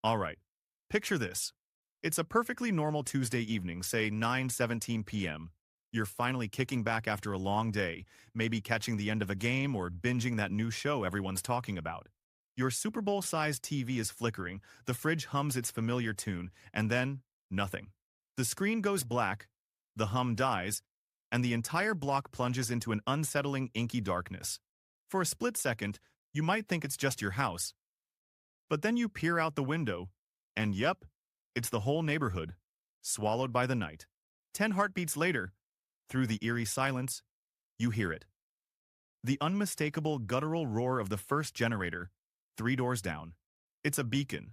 Alright, picture this. It's a perfectly normal Tuesday evening, say 9:17 p.m. You're finally kicking back after a long day, maybe catching the end of a game or binging that new show everyone's talking about. Your Super Bowl-sized TV is flickering, the fridge hums its familiar tune, and then, nothing. The screen goes black, the hum dies, and the entire block plunges into an unsettling, inky darkness. For a split second, you might think it's just your house. But then you peer out the window, and yep, it's the whole neighborhood, swallowed by the night. 10 heartbeats later, through the eerie silence, you hear it. The unmistakable guttural roar of the first generator, 3 doors down. It's a beacon,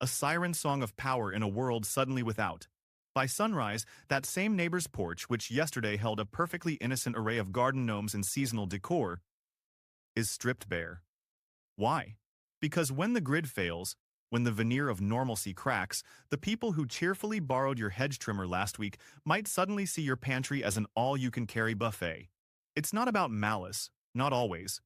a siren song of power in a world suddenly without. By sunrise, that same neighbor's porch, which yesterday held a perfectly innocent array of garden gnomes and seasonal decor, is stripped bare. Why? Because when the grid fails, when the veneer of normalcy cracks, the people who cheerfully borrowed your hedge trimmer last week might suddenly see your pantry as an all-you-can-carry buffet. It's not about malice, not always.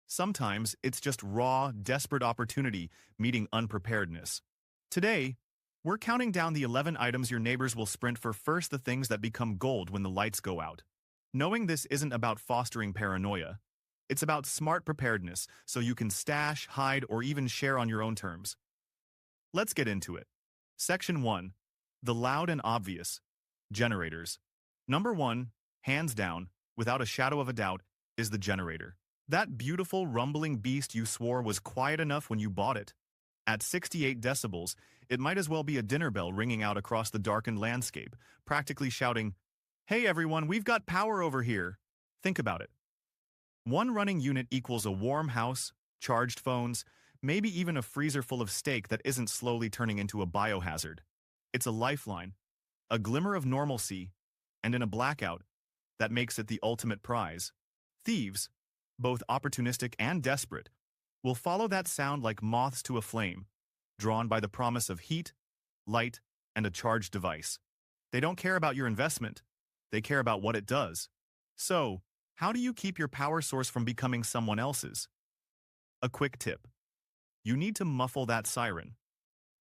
Sometimes it's just raw, desperate opportunity meeting unpreparedness. Today, we're counting down the 11 items your neighbors will sprint for first, the things that become gold when the lights go out. Knowing this isn't about fostering paranoia. It's about smart preparedness, so you can stash, hide, or even share on your own terms. Let's get into it. Section 1. The loud and obvious. Generators. Number 1, hands down, without a shadow of a doubt, is the generator. That beautiful, rumbling beast you swore was quiet enough when you bought it. At 68 decibels, it might as well be a dinner bell ringing out across the darkened landscape, practically shouting, "Hey everyone, we've got power over here." Think about it. One running unit equals a warm house, charged phones, maybe even a freezer full of steak that isn't slowly turning into a biohazard. It's a lifeline, a glimmer of normalcy, and in a blackout, that makes it the ultimate prize. Thieves, both opportunistic and desperate, will follow that sound like moths to a flame, drawn by the promise of heat, light, and a charged device. They don't care about your investment, they care about what it does. So, how do you keep your power source from becoming someone else's? A quick tip. You need to muffle that siren.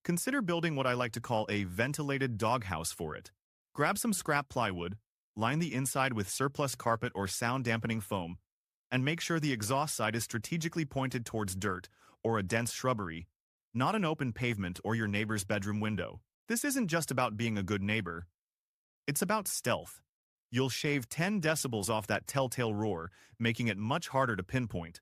Consider building what I like to call a ventilated doghouse for it. Grab some scrap plywood, line the inside with surplus carpet or sound-dampening foam, and make sure the exhaust side is strategically pointed towards dirt or a dense shrubbery, not an open pavement or your neighbor's bedroom window. This isn't just about being a good neighbor. It's about stealth. You'll shave 10 decibels off that telltale roar, making it much harder to pinpoint.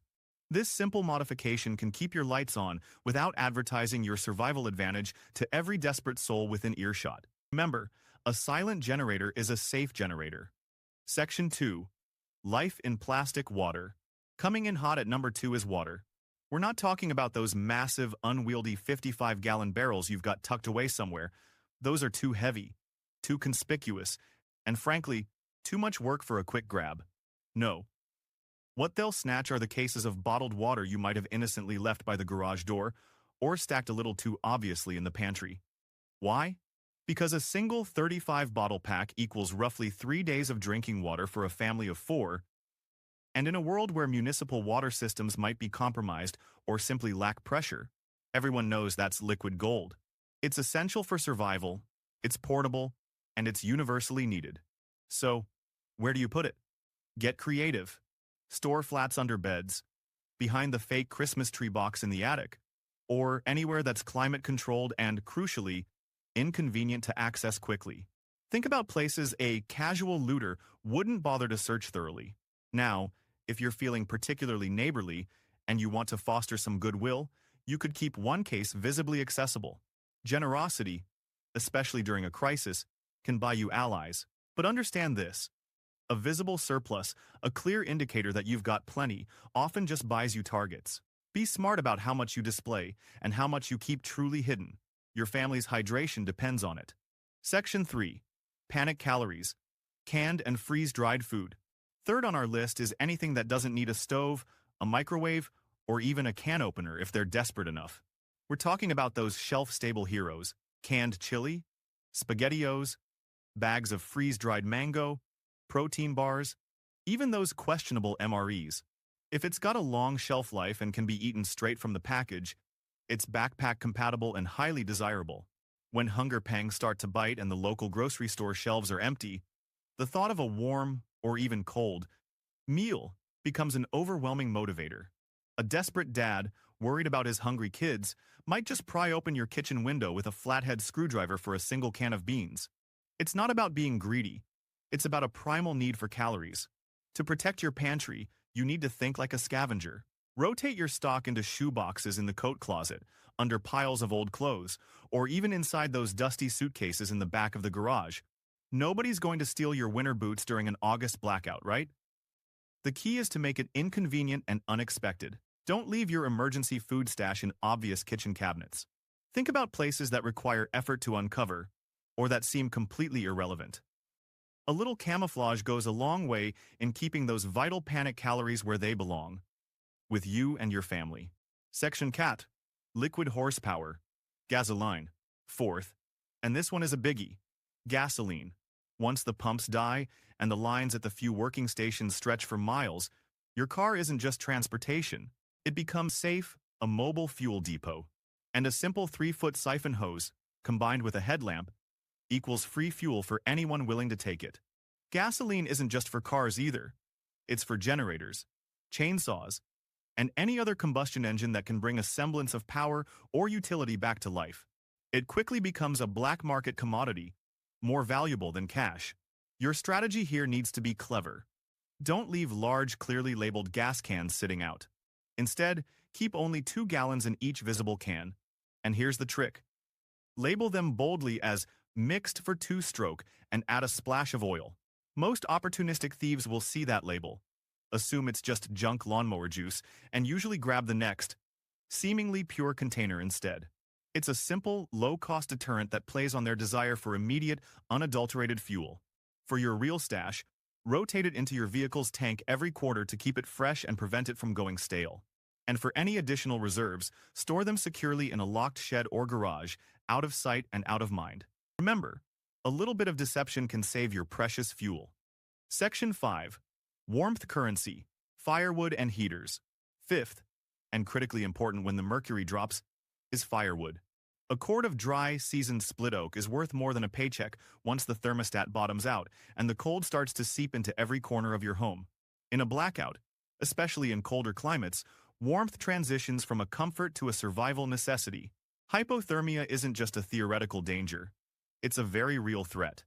This simple modification can keep your lights on without advertising your survival advantage to every desperate soul within earshot. Remember, a silent generator is a safe generator. Section 2. Life in plastic water. Coming in hot at number 2 is water. We're not talking about those massive, unwieldy 55-gallon barrels you've got tucked away somewhere. Those are too heavy, too conspicuous, and frankly, too much work for a quick grab. No. What they'll snatch are the cases of bottled water you might have innocently left by the garage door or stacked a little too obviously in the pantry. Why? Because a single 35-bottle pack equals roughly 3 days of drinking water for a family of 4, and in a world where municipal water systems might be compromised or simply lack pressure, everyone knows that's liquid gold. It's essential for survival, it's portable, and it's universally needed. So, where do you put it? Get creative. Store flats under beds, behind the fake Christmas tree box in the attic, or anywhere that's climate-controlled and, crucially, inconvenient to access quickly. Think about places a casual looter wouldn't bother to search thoroughly. Now, if you're feeling particularly neighborly and you want to foster some goodwill, you could keep one case visibly accessible. Generosity, especially during a crisis, can buy you allies. But understand this. A visible surplus, a clear indicator that you've got plenty, often just buys you targets. Be smart about how much you display and how much you keep truly hidden. Your family's hydration depends on it. Section 3. Panic calories. Canned and freeze-dried food. Third on our list is anything that doesn't need a stove, a microwave, or even a can opener if they're desperate enough. We're talking about those shelf-stable heroes: canned chili, SpaghettiOs, bags of freeze-dried mango, protein bars, even those questionable MREs. If it's got a long shelf life and can be eaten straight from the package, It's backpack compatible and highly desirable. When hunger pangs start to bite and the local grocery store shelves are empty, the thought of a warm, or even cold, meal becomes an overwhelming motivator. A desperate dad, worried about his hungry kids, might just pry open your kitchen window with a flathead screwdriver for a single can of beans. It's not about being greedy. It's about a primal need for calories. To protect your pantry, you need to think like a scavenger. Rotate your stock into shoe boxes in the coat closet, under piles of old clothes, or even inside those dusty suitcases in the back of the garage. Nobody's going to steal your winter boots during an August blackout, right? The key is to make it inconvenient and unexpected. Don't leave your emergency food stash in obvious kitchen cabinets. Think about places that require effort to uncover, or that seem completely irrelevant. A little camouflage goes a long way in keeping those vital panic calories where they belong, with you and your family. Section Cat, liquid horsepower, gasoline. Fourth, and this one is a biggie, gasoline. Once the pumps die and the lines at the few working stations stretch for miles, your car isn't just transportation. It becomes safe, a mobile fuel depot. And a simple 3-foot siphon hose, combined with a headlamp, equals free fuel for anyone willing to take it. Gasoline isn't just for cars either. It's for generators, chainsaws, and any other combustion engine that can bring a semblance of power or utility back to life. It quickly becomes a black market commodity, more valuable than cash. Your strategy here needs to be clever. Don't leave large, clearly labeled gas cans sitting out. Instead, keep only 2 gallons in each visible can. And here's the trick. Label them boldly as mixed for 2-stroke and add a splash of oil. Most opportunistic thieves will see that label, assume it's just junk lawnmower juice, and usually grab the next, seemingly pure container instead. It's a simple, low-cost deterrent that plays on their desire for immediate, unadulterated fuel. For your real stash, rotate it into your vehicle's tank every quarter to keep it fresh and prevent it from going stale. And for any additional reserves, store them securely in a locked shed or garage, out of sight and out of mind. Remember, a little bit of deception can save your precious fuel. Section 5. Warmth currency, firewood and heaters. Fifth, and critically important when the mercury drops, is firewood. A cord of dry, seasoned split oak is worth more than a paycheck once the thermostat bottoms out and the cold starts to seep into every corner of your home. In a blackout, especially in colder climates, warmth transitions from a comfort to a survival necessity. Hypothermia isn't just a theoretical danger. It's a very real threat.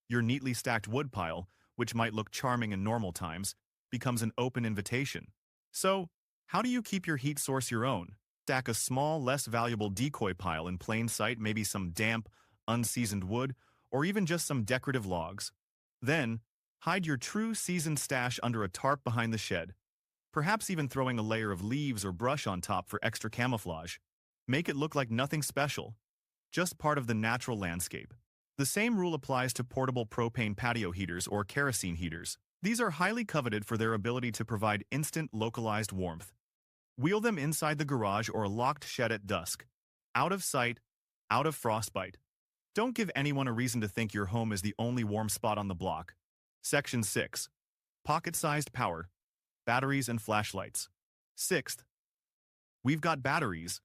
Your neatly stacked woodpile, which might look charming in normal times, becomes an open invitation. So, how do you keep your heat source your own? Stack a small, less valuable decoy pile in plain sight, maybe some damp, unseasoned wood, or even just some decorative logs. Then, hide your true seasoned stash under a tarp behind the shed, perhaps even throwing a layer of leaves or brush on top for extra camouflage. Make it look like nothing special, just part of the natural landscape. The same rule applies to portable propane patio heaters or kerosene heaters. These are highly coveted for their ability to provide instant, localized warmth. Wheel them inside the garage or a locked shed at dusk. Out of sight, out of frostbite. Don't give anyone a reason to think your home is the only warm spot on the block. Section 6. Pocket-sized power, batteries and flashlights. Sixth, we've got batteries.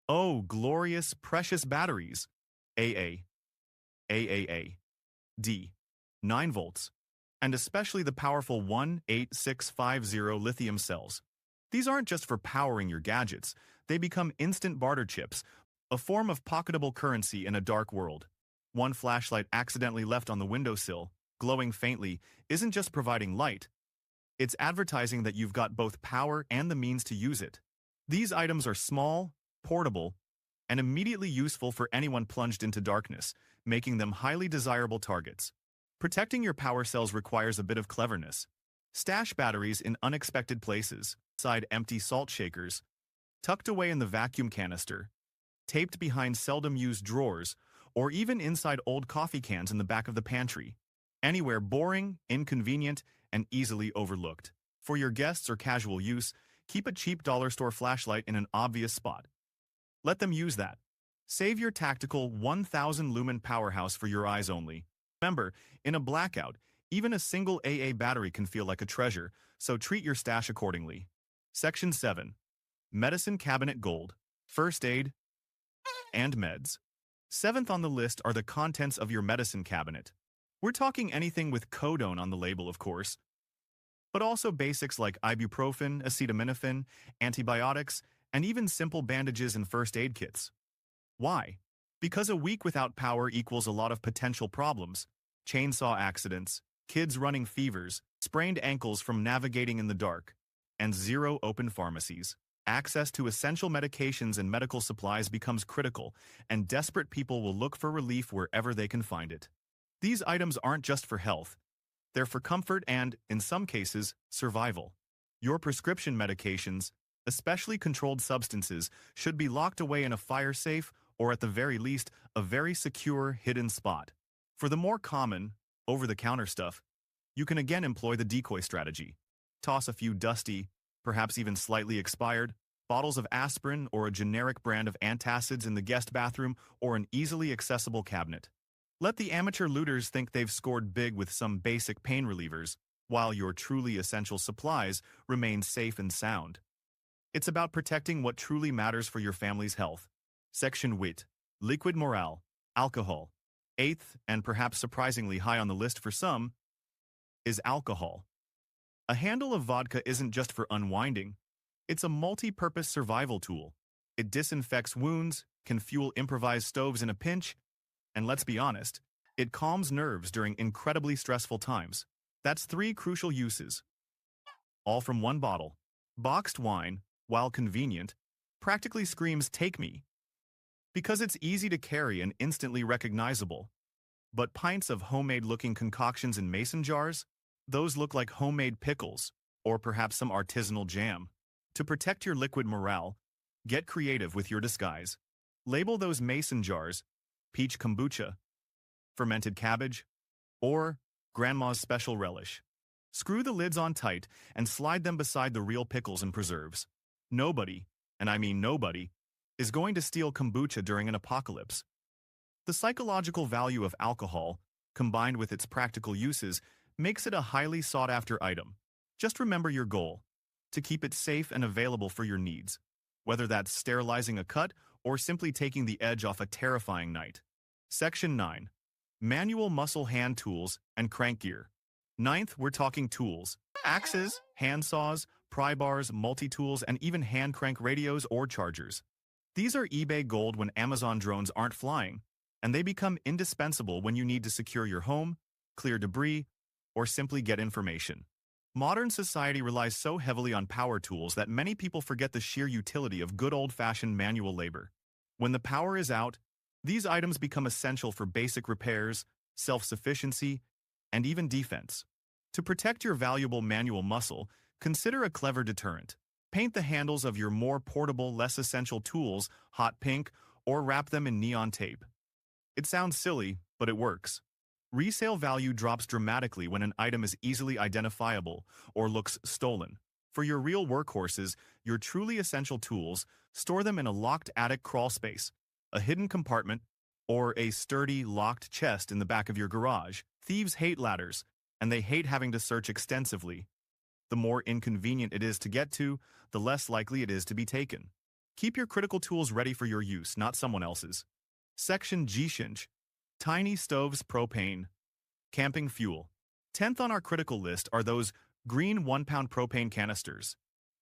Oh, glorious, precious batteries. AA, AAA, D, 9 volts, and especially the powerful 18650 lithium cells. These aren't just for powering your gadgets, they become instant barter chips, a form of pocketable currency in a dark world. One flashlight accidentally left on the windowsill, glowing faintly, isn't just providing light. It's advertising that you've got both power and the means to use it. These items are small, portable, and immediately useful for anyone plunged into darkness, making them highly desirable targets. Protecting your power cells requires a bit of cleverness. Stash batteries in unexpected places, inside empty salt shakers, tucked away in the vacuum canister, taped behind seldom-used drawers, or even inside old coffee cans in the back of the pantry. Anywhere boring, inconvenient, and easily overlooked. For your guests or casual use, keep a cheap dollar store flashlight in an obvious spot. Let them use that. Save your tactical 1,000 lumen powerhouse for your eyes only. Remember, in a blackout, even a single AA battery can feel like a treasure, so treat your stash accordingly. Section 7. Medicine Cabinet Gold. first aid, and meds. Seventh on the list are the contents of your medicine cabinet. We're talking anything with codone on the label, of course, but also basics like ibuprofen, acetaminophen, antibiotics, and even simple bandages and first aid kits. Why? Because a week without power equals a lot of potential problems. Chainsaw accidents, kids running fevers, sprained ankles from navigating in the dark, and zero open pharmacies. Access to essential medications and medical supplies becomes critical, and desperate people will look for relief wherever they can find it. These items aren't just for health. They're for comfort and, in some cases, survival. Your prescription medications, especially controlled substances, should be locked away in a fire safe or at the very least, a very secure, hidden spot. For the more common, over-the-counter stuff, you can again employ the decoy strategy. Toss a few dusty, perhaps even slightly expired, bottles of aspirin or a generic brand of antacids in the guest bathroom or an easily accessible cabinet. Let the amateur looters think they've scored big with some basic pain relievers, while your truly essential supplies remain safe and sound. It's about protecting what truly matters for your family's health. Section WIT, liquid morale, alcohol. Eighth, and perhaps surprisingly high on the list for some, is alcohol. A handle of vodka isn't just for unwinding. It's a multi-purpose survival tool. It disinfects wounds, can fuel improvised stoves in a pinch, and let's be honest, it calms nerves during incredibly stressful times. That's 3 crucial uses. All from one bottle. Boxed wine, while convenient, practically screams "take me," because it's easy to carry and instantly recognizable. But pints of homemade-looking concoctions in mason jars? Those look like homemade pickles, or perhaps some artisanal jam. To protect your liquid morale, get creative with your disguise. Label those mason jars peach kombucha, fermented cabbage, or grandma's special relish. Screw the lids on tight and slide them beside the real pickles and preserves. Nobody, and I mean nobody, is going to steal kombucha during an apocalypse. The psychological value of alcohol, combined with its practical uses, makes it a highly sought-after item. Just remember your goal: to keep it safe and available for your needs, whether that's sterilizing a cut or simply taking the edge off a terrifying night. Section 9. Manual muscle hand tools and crank gear. Ninth, we're talking tools. Axes, hand saws, pry bars, multi-tools, and even hand crank radios or chargers. These are eBay gold when Amazon drones aren't flying, and they become indispensable when you need to secure your home, clear debris, or simply get information. Modern society relies so heavily on power tools that many people forget the sheer utility of good old-fashioned manual labor. When the power is out, these items become essential for basic repairs, self-sufficiency, and even defense. To protect your valuable manual muscle, consider a clever deterrent. Paint the handles of your more portable, less essential tools hot pink or wrap them in neon tape. It sounds silly, but it works. Resale value drops dramatically when an item is easily identifiable or looks stolen. For your real workhorses, your truly essential tools, store them in a locked attic crawl space, a hidden compartment, or a sturdy, locked chest in the back of your garage. Thieves hate ladders, and they hate having to search extensively. The more inconvenient it is to get to, the less likely it is to be taken. Keep your critical tools ready for your use, not someone else's. Section G-Shinch. Tiny stoves, propane, camping fuel. 10th on our critical list are those green 1-pound propane canisters.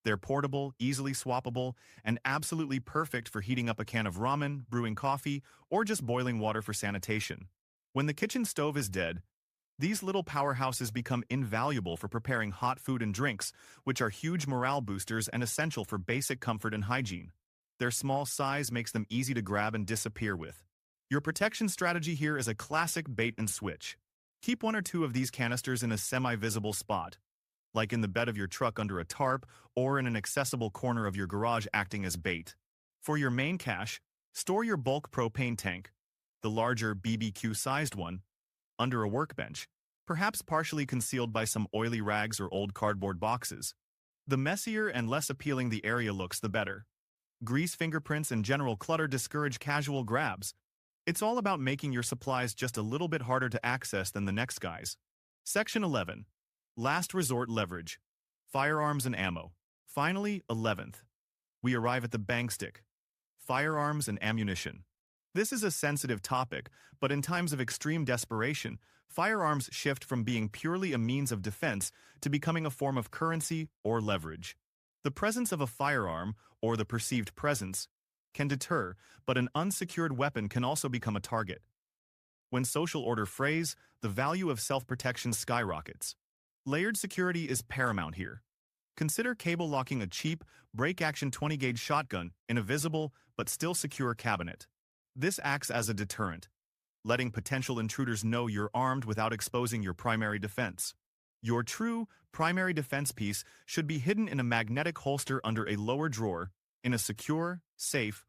They're portable, easily swappable, and absolutely perfect for heating up a can of ramen, brewing coffee, or just boiling water for sanitation. When the kitchen stove is dead, these little powerhouses become invaluable for preparing hot food and drinks, which are huge morale boosters and essential for basic comfort and hygiene. Their small size makes them easy to grab and disappear with. Your protection strategy here is a classic bait and switch. Keep 1 or 2 of these canisters in a semi-visible spot, like in the bed of your truck under a tarp or in an accessible corner of your garage acting as bait. For your main cache, store your bulk propane tank, the larger BBQ-sized one, under a workbench, perhaps partially concealed by some oily rags or old cardboard boxes. The messier and less appealing the area looks, the better. Grease, fingerprints, and general clutter discourage casual grabs. It's all about making your supplies just a little bit harder to access than the next guy's. Section 11. Last resort leverage. Firearms and ammo. Finally, 11th. We arrive at the bang stick. firearms and ammunition. This is a sensitive topic, but in times of extreme desperation, firearms shift from being purely a means of defense to becoming a form of currency or leverage. The presence of a firearm, or the perceived presence, can deter, but an unsecured weapon can also become a target. When social order frays, the value of self-protection skyrockets. Layered security is paramount here. Consider cable locking a cheap, break-action 20-gauge shotgun in a visible but still secure cabinet. This acts as a deterrent, letting potential intruders know you're armed without exposing your primary defense. Your true, primary defense piece should be hidden in a magnetic holster under a lower drawer, in a secure, safe,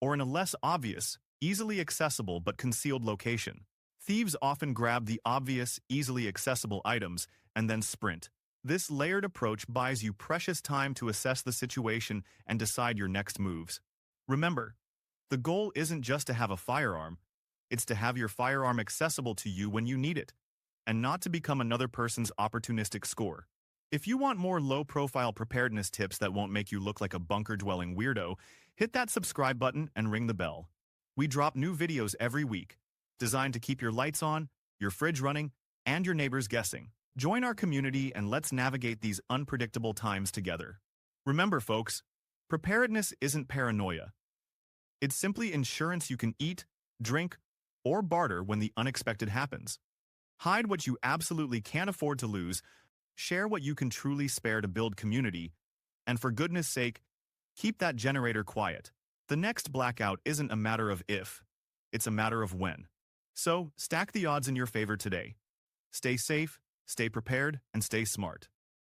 or in a less obvious, easily accessible but concealed location. Thieves often grab the obvious, easily accessible items and then sprint. This layered approach buys you precious time to assess the situation and decide your next moves. Remember, the goal isn't just to have a firearm, it's to have your firearm accessible to you when you need it, and not to become another person's opportunistic score. If you want more low-profile preparedness tips that won't make you look like a bunker-dwelling weirdo, hit that subscribe button and ring the bell. We drop new videos every week, designed to keep your lights on, your fridge running, and your neighbors guessing. Join our community and let's navigate these unpredictable times together. Remember, folks, preparedness isn't paranoia. It's simply insurance you can eat, drink, or barter when the unexpected happens. Hide what you absolutely can't afford to lose, share what you can truly spare to build community, and for goodness sake, keep that generator quiet. The next blackout isn't a matter of if, it's a matter of when. So, stack the odds in your favor today. Stay safe, stay prepared, and stay smart.